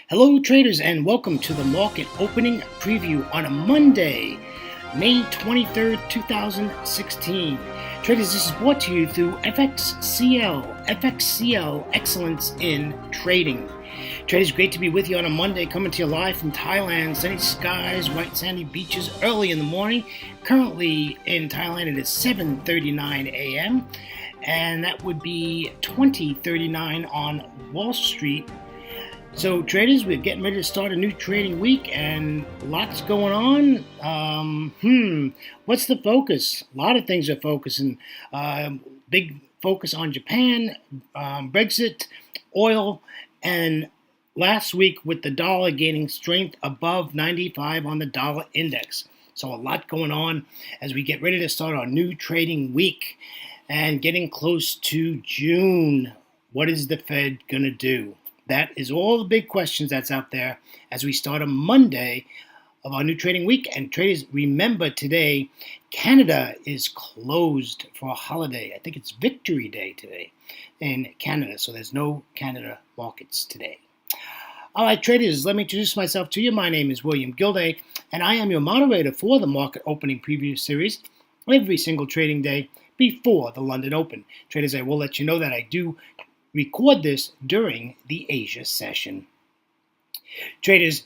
Hello traders and welcome to the market opening preview on a Monday, May 23rd, 2016. Traders, this is brought to you through FXCL Excellence in Trading. Traders, great to be with you on a Monday, coming to you live from Thailand. Sunny skies, white sandy beaches early in the morning. Currently in Thailand it is 7:39 a.m. and that would be 20:39 on Wall Street. So traders, we're getting ready to start a new trading week and lots going on. What's the focus? A lot of things are focusing. Big focus on Japan, Brexit, oil, and last week with the dollar gaining strength above 95 on the dollar index. So a lot going on as we get ready to start our new trading week and getting close to June. What is the Fed going to do? That is all the big questions that's out there as we start a Monday of our new trading week. And traders, remember today, Canada is closed for a holiday. I think it's Victory Day today in Canada, so there's no Canada markets today. All right, traders, let me introduce myself to you. My name is William Gilday, and I am your moderator for the market opening preview series every single trading day before the London Open. Traders, I will let you know that I do record this during the Asia session. Traders,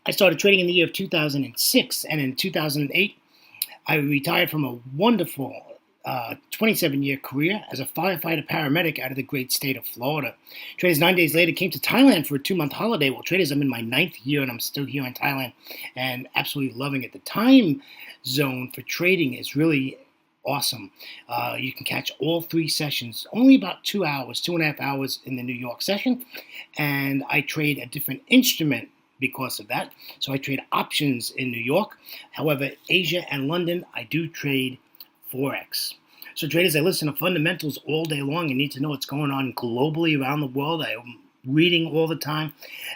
I started trading in the year of 2006, and in 2008, I retired from a wonderful 27-year career as a firefighter paramedic out of the great state of Florida. Traders, 9 days later, came to Thailand for a 2-month holiday. Well, traders, I'm in my 9th year, and I'm still here in Thailand, and absolutely loving it. The time zone for trading is really awesome. You can catch all 3 sessions, only about 2 hours, 2.5 hours in the New York session. And I trade a different instrument because of that. So I trade options in New York. However, Asia and London, I do trade Forex. So traders, I listen to fundamentals all day long. You need to know what's going on globally around the world. I'm reading all the time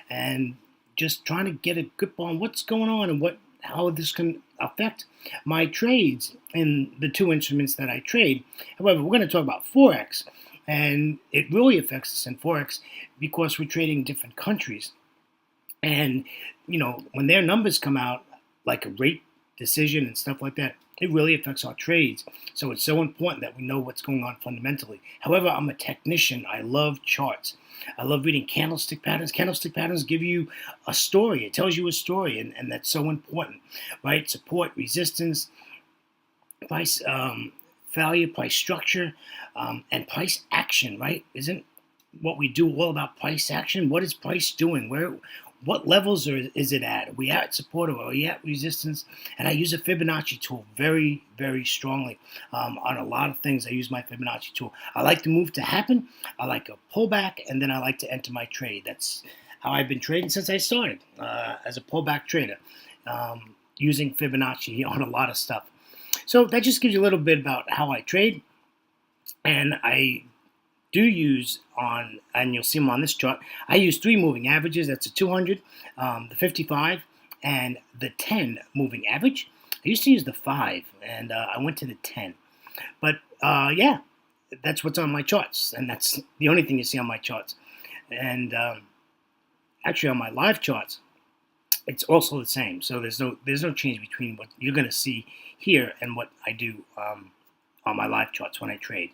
and just trying to get a grip on what's going on and how this can affect my trades in the 2 instruments that I trade. However, we're going to talk about Forex, and it really affects us in Forex because we're trading different countries. And, when their numbers come out, like a rate decision and stuff like that, it really affects our trades. So it's so important that we know what's going on fundamentally. However, I'm a technician. I love charts. I love reading candlestick patterns. Candlestick patterns give you a story. It tells you a story, and that's so important, right? Support, resistance, price value, price structure, and price action, right? Isn't what we do all about price action? What is price doing? What levels is it at? Are we at support or are we at resistance? And I use a Fibonacci tool very, very strongly on a lot of things. I use my Fibonacci tool. I like the move to happen. I like a pullback, and then I like to enter my trade. That's how I've been trading since I started as a pullback trader, using Fibonacci on a lot of stuff. So that just gives you a little bit about how I trade. And I do use and you'll see them on this chart, I use 3 moving averages. That's a 200, the 55, and the 10 moving average. I used to use the 5, and I went to the 10. But yeah, that's what's on my charts, and that's the only thing you see on my charts. And actually on my live charts, it's also the same. So there's no change between what you're going to see here and what I do on my live charts when I trade.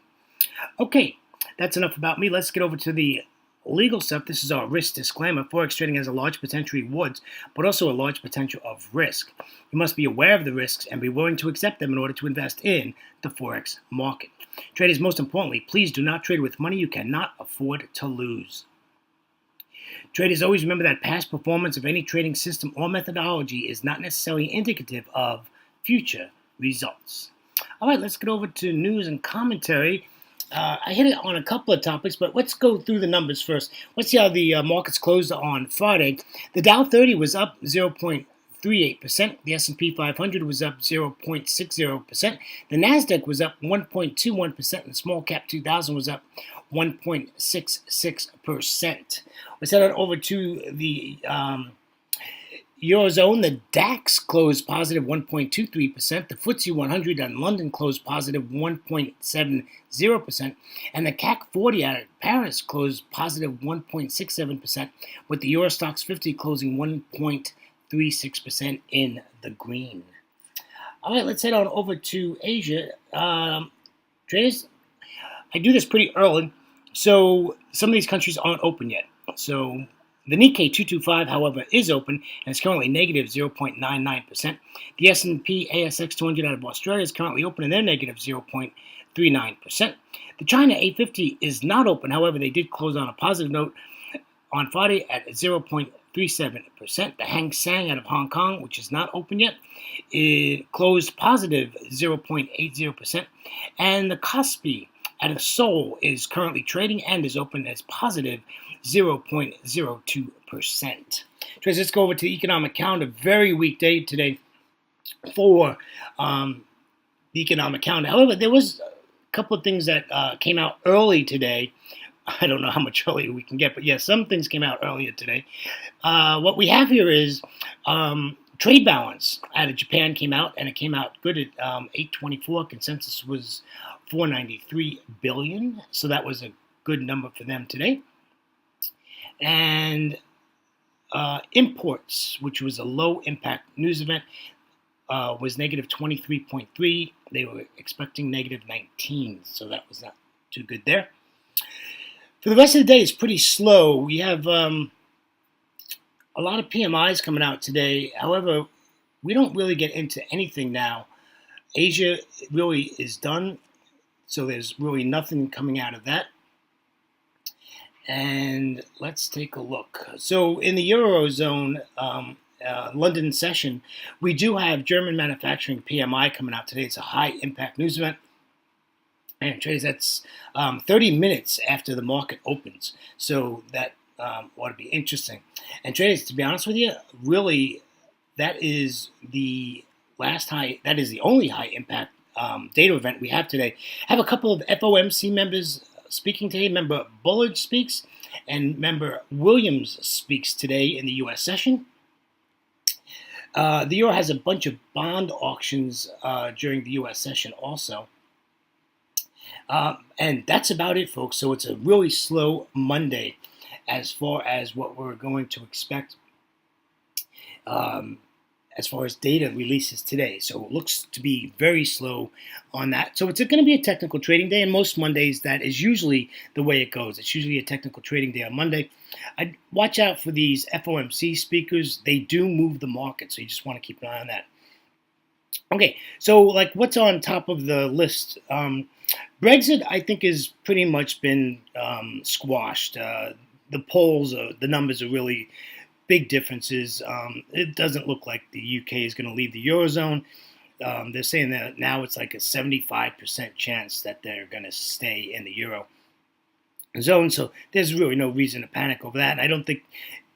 Okay. That's enough about me. Let's get over to the legal stuff. This is our risk disclaimer. Forex trading has a large potential rewards, but also a large potential of risk. You must be aware of the risks and be willing to accept them in order to invest in the Forex market. Traders, most importantly, please do not trade with money you cannot afford to lose. Traders, always remember that past performance of any trading system or methodology is not necessarily indicative of future results. All right, let's get over to news and commentary. I hit it on a couple of topics, but let's go through the numbers first. Let's see how the markets closed on Friday. The Dow 30 was up 0.38%. The S&P 500 was up 0.60%. The NASDAQ was up 1.21%. And the small cap 2000 was up 1.66%. Let's head on over to the Eurozone, the DAX closed positive 1.23%. The FTSE 100 on London closed positive 1.70%. And the CAC 40 out of Paris closed positive 1.67%, with the Eurostoxx 50 closing 1.36% in the green. All right, let's head on over to Asia. Traders, I do this pretty early, so some of these countries aren't open yet. So the Nikkei 225, however, is open, and it's currently negative 0.99%. The S&P ASX 200 out of Australia is currently open, and they're negative 0.39%. The China 850 is not open. However, they did close on a positive note on Friday at 0.37%. The Hang Seng out of Hong Kong, which is not open yet, it closed positive 0.80%. And the Kospi out of Seoul is currently trading and is open as positive 0.02%. Traders, let's go over to the economic calendar. Very weak day today for the economic calendar. However, there was a couple of things that came out early today. I don't know how much earlier we can get, but yes, some things came out earlier today. What we have here is trade balance out of Japan came out, and it came out good at 824. Consensus was 493 billion, so that was a good number for them today. And imports, which was a low impact news event, was negative 23.3. They were expecting negative 19, so that was not too good there. For the rest of the day, it's pretty slow. We have a lot of PMIs coming out today. However, we don't really get into anything now. Asia really is done, so there's really nothing coming out of that. And let's take a look. So in the Eurozone London session, we do have German manufacturing PMI coming out today. It's a high impact news event. And traders, that's 30 minutes after the market opens. So that ought to be interesting. And traders, to be honest with you, really, that is the only high impact data event we have today. I have a couple of FOMC members speaking today. Member Bullard speaks, and member Williams speaks today in the U.S. session. The Euro has a bunch of bond auctions during the U.S. session also. And that's about it, folks. So it's a really slow Monday as far as what we're going to expect as far as data releases today. So it looks to be very slow on that. So it's going to be a technical trading day, and most Mondays that is usually the way it goes. It's usually a technical trading day on Monday. I'd watch out for these FOMC speakers. They do move the market, so you just want to keep an eye on that. Okay, so like what's on top of the list? Brexit, I think, has pretty much been squashed. The polls, the numbers are really big differences. It doesn't look like the UK is going to leave the Eurozone. They're saying that now it's like a 75% chance that they're going to stay in the Euro zone. So there's really no reason to panic over that. And I don't think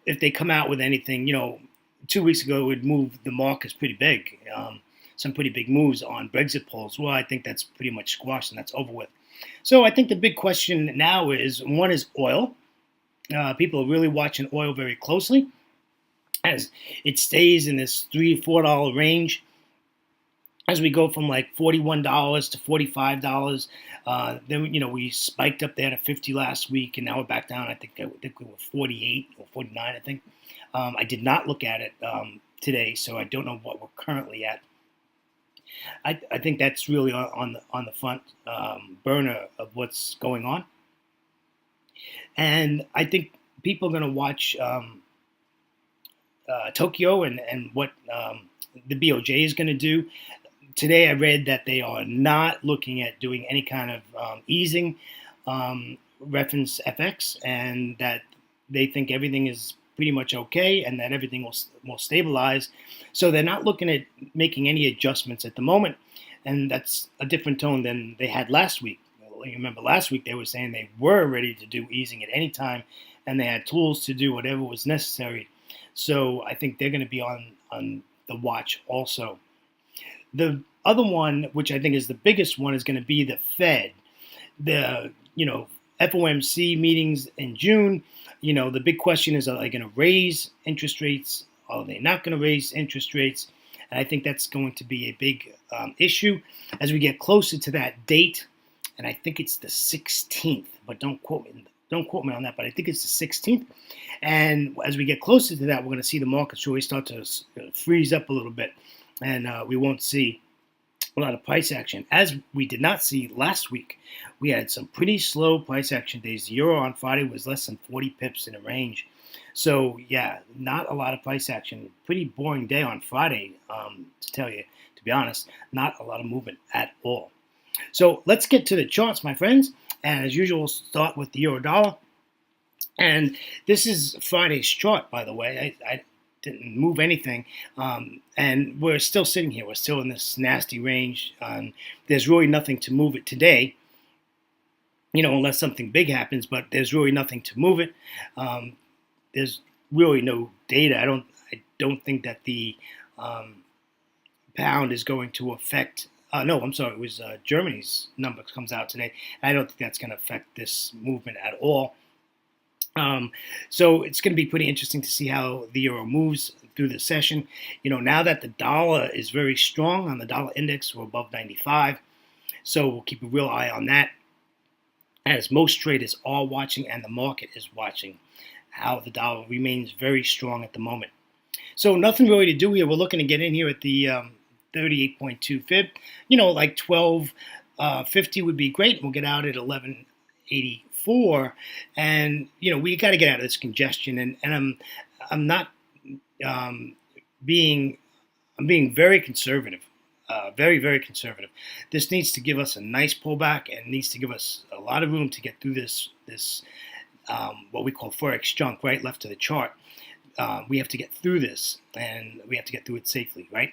if they come out with anything, 2 weeks ago it would move the markets pretty big. Some pretty big moves on Brexit polls. Well, I think that's pretty much squashed and that's over with. So I think the big question now is, one is oil. People are really watching oil very closely as it stays in this $3 or $4 range. As we go from like $41 to $45, then we spiked up there to 50 last week, and now we're back down. I think we were 48 or 49. I think I did not look at it today, so I don't know what we're currently at. I think that's really on the front burner of what's going on, and I think people are going to watch Tokyo and what the BOJ is going to do. Today I read that they are not looking at doing any kind of easing reference FX, and that they think everything is pretty much okay and that everything will stabilize. So they're not looking at making any adjustments at the moment, and that's a different tone than they had last week. You remember last week they were saying they were ready to do easing at any time, and they had tools to do whatever was necessary. So I think they're going to be on the watch also. The other one, which I think is the biggest one, is going to be the Fed. The FOMC meetings in June. The big question is, are they going to raise interest rates Are they not going to raise interest rates? And I think that's going to be a big issue as we get closer to that date. And I think it's the 16th, but don't quote me on that, but I think it's the 16th. And as we get closer to that, we're going to see the markets really start to freeze up a little bit, and we won't see a lot of price action, as we did not see last week. We had some pretty slow price action days. The euro on Friday was less than 40 pips in a range. So, yeah, not a lot of price action. Pretty boring day on Friday, to tell you, to be honest. Not a lot of movement at all. So let's get to the charts, my friends. And as usual, we'll start with the euro dollar. And this is Friday's chart, by the way. I didn't move anything. And we're still sitting here. We're still in this nasty range. There's really nothing to move it today, unless something big happens, but there's really nothing to move it. There's really no data. I don't think that the pound is going to affect. No, I'm sorry. It was Germany's number comes out today. I don't think that's going to affect this movement at all. So it's going to be pretty interesting to see how the euro moves through the session. Now that the dollar is very strong on the dollar index, we're above 95. So we'll keep a real eye on that, as most traders are watching and the market is watching how the dollar remains very strong at the moment. So nothing really to do here. We're looking to get in here at the 38.2 fib. Like 12.50 would be great. We'll get out at 11.84, and we got to get out of this congestion. And I'm not being very conservative. Very, very conservative. This needs to give us a nice pullback and needs to give us a lot of room to get through this what we call Forex junk, right, left to the chart. We have to get through this, and we have to get through it safely, right?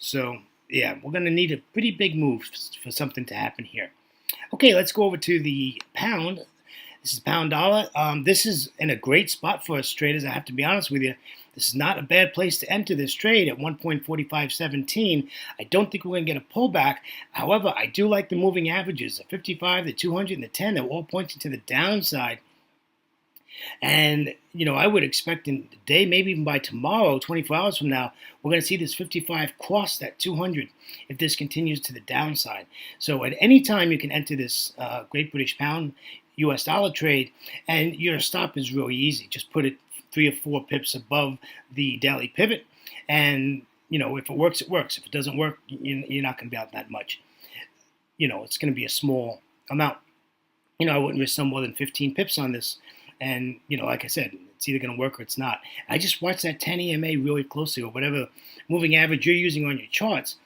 So, yeah, we're going to need a pretty big move for something to happen here. Okay, let's go over to the pound. This is pound dollar. This is in a great spot for us traders, I have to be honest with you. This is not a bad place to enter this trade at 1.4517. I don't think we're going to get a pullback. However, I do like the moving averages, the 55, the 200, and the 10. They're all pointing to the downside. And, I would expect in the day, maybe even by tomorrow, 24 hours from now, we're going to see this 55 cross that 200 if this continues to the downside. So at any time, you can enter this Great British Pound US dollar trade, and your stop is really easy. Just put it 3 or 4 pips above the daily pivot, and if it works, it works. If it doesn't work, you're not going to be out that much. It's going to be a small amount. I wouldn't risk no more than 15 pips on this, and like I said, it's either going to work or it's not. I just watch that 10 EMA really closely, or whatever moving average you're using on your charts.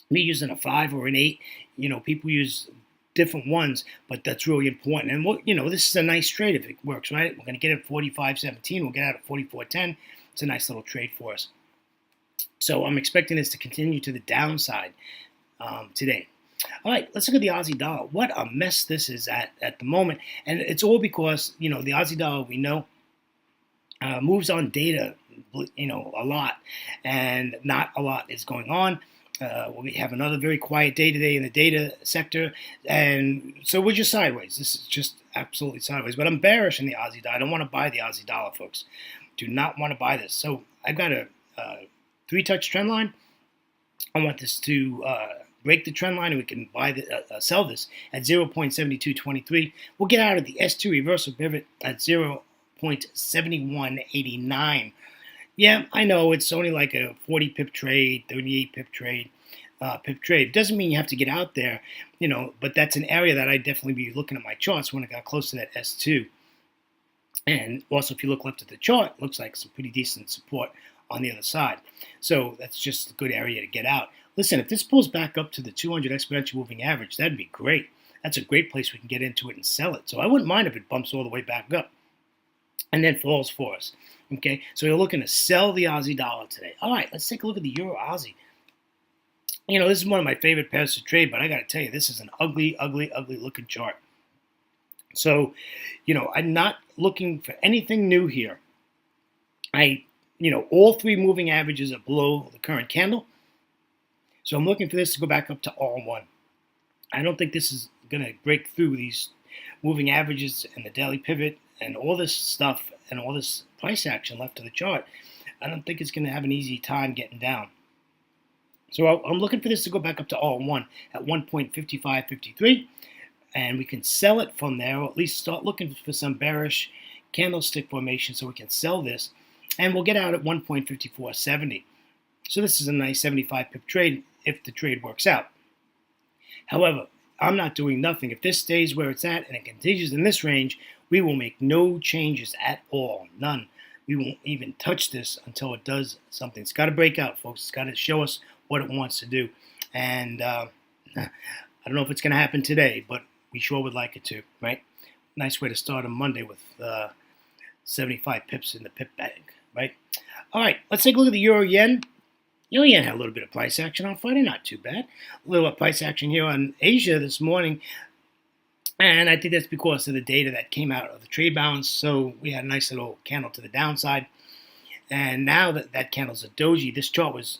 Me using a 5 or an 8, people use different ones, but that's really important. And this is a nice trade if it works, right? We're going to get at 45.17. We'll get out at 44.10. It's a nice little trade for us. So I'm expecting this to continue to the downside today. All right, let's look at the Aussie dollar. What a mess this is at the moment. And it's all because, the Aussie dollar, we know, moves on data, a lot. And not a lot is going on. We have another very quiet day today in the data sector, and so we're just sideways. This is just absolutely sideways. But I'm bearish in the Aussie dollar. I don't want to buy the Aussie dollar, folks. Do not want to buy this. So I've got a 3-touch trend line. I want this to break the trend line, and we can sell this at 0.7223. We'll get out of the S2 reversal pivot at 0.7189. Yeah, I know it's only like a 40 pip trade, 38 pip trade. It doesn't mean you have to get out there, but that's an area that I'd definitely be looking at my charts when I got close to that S2. And also, if you look left at the chart, it looks like some pretty decent support on the other side. So that's just a good area to get out. Listen, if this pulls back up to the 200 exponential moving average, that'd be great. That's a great place we can get into it and sell it. So I wouldn't mind if it bumps all the way back up and then falls for us. Okay, so you're looking to sell the Aussie dollar today. All right, let's take a look at the Euro Aussie. This is one of my favorite pairs to trade, but I got to tell you, this is an ugly, ugly, ugly looking chart. So, I'm not looking for anything new here. All 3 moving averages are below the current candle. So I'm looking for this to go back up to all-in-one. I don't think this is going to break through these moving averages and the daily pivot and all this stuff and all this price action left to the chart. I don't think it's going to have an easy time getting down. So I'm looking for this to go back up to all-in-one at 1.5553, and we can sell it from there, or at least start looking for some bearish candlestick formation so we can sell this, and we'll get out at 1.5470. So this is a nice 75 pip trade if the trade works out. However, I'm not doing nothing. If this stays where it's at and it continues in this range, we will make no changes at all. None. We won't even touch this until it does something. It's got to break out, folks. It's got to show us what it wants to do. And I don't know if it's going to happen today, but we sure would like it to, right? Nice way to start on Monday with 75 pips in the pip bag, right? All right, let's take a look at the Euro-Yen. Euro-Yen had a little bit of price action on Friday, not too bad. A little bit of price action here on Asia this morning. And I think that's because of the data that came out of the trade balance. So we had a nice little candle to the downside. And now that candle's a doji, this chart was...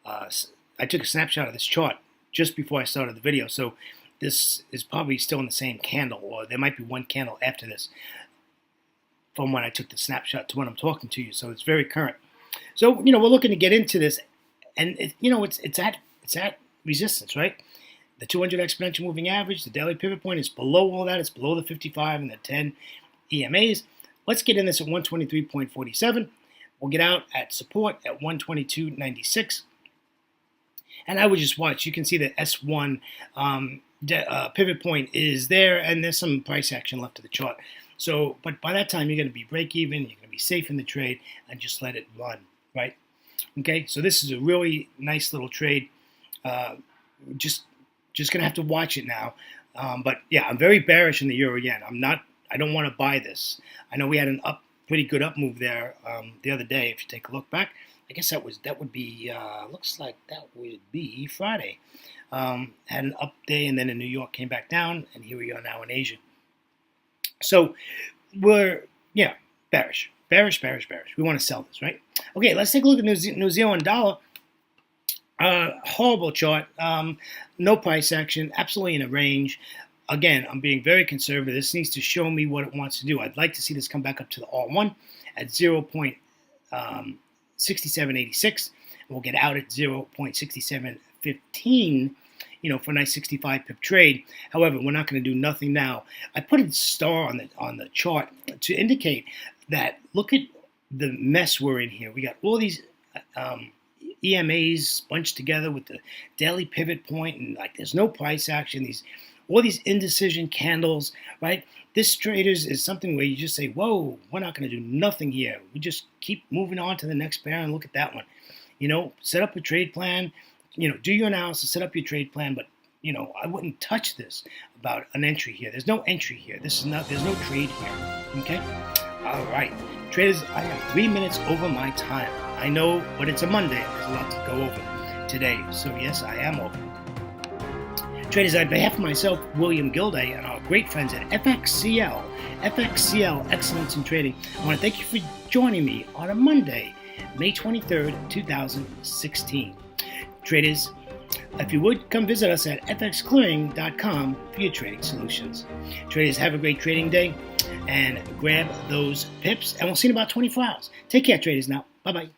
I took a snapshot of this chart just before I started the video, so this is probably still in the same candle, or there might be one candle after this from when I took the snapshot to when I'm talking to you, so it's very current. So, we're looking to get into this, and it's at resistance, right? The 200 exponential moving average, the daily pivot point is below all that. It's below the 55 and the 10 EMAs. Let's get in this at 123.47. We'll get out at support at 122.96. And I would just watch. You can see that S1 pivot point is there, and there's some price action left of the chart. So, but by that time, you're going to be break even. You're going to be safe in the trade, and just let it run, right? Okay. So this is a really nice little trade. Just going to have to watch it now. But yeah, I'm very bearish in the Euro-Yen. I don't want to buy this. I know we had an pretty good up move there the other day. If you take a look back. I guess that would be looks like that would be Friday. Had an up day, and then in New York came back down, and here we are now in Asia. So we're bearish. We want to sell this, right? Okay, let's take a look at New Zealand dollar. Horrible chart. No price action. Absolutely in a range. Again, I'm being very conservative. This needs to show me what it wants to do. I'd like to see this come back up to the all-one at 0.6786. We'll get out at 0.6715, for a nice 65 pip trade. However, we're not going to do nothing now. I put a star on the chart to indicate that look at the mess we're in here. We got all these EMAs bunched together with the daily pivot point, and there's no price action. All these indecision candles, right? This traders is something where you just say, whoa, we're not going to do nothing here. We just keep moving on to the next pair and look at that one. Set up a trade plan, do your analysis, set up your trade plan, but, I wouldn't touch this about an entry here. There's no entry here. There's no trade here, okay? All right. Traders, I am 3 minutes over my time. I know, but it's a Monday. There's a lot to go over today. So, yes, I am over. Traders, on behalf of myself, William Gilday, and our great friends at FXCL Excellence in Trading, I want to thank you for joining me on a Monday, May 23rd, 2016. Traders, if you would, come visit us at fxclearing.com for your trading solutions. Traders, have a great trading day, and grab those pips, and we'll see you in about 24 hours. Take care, traders, now. Bye-bye.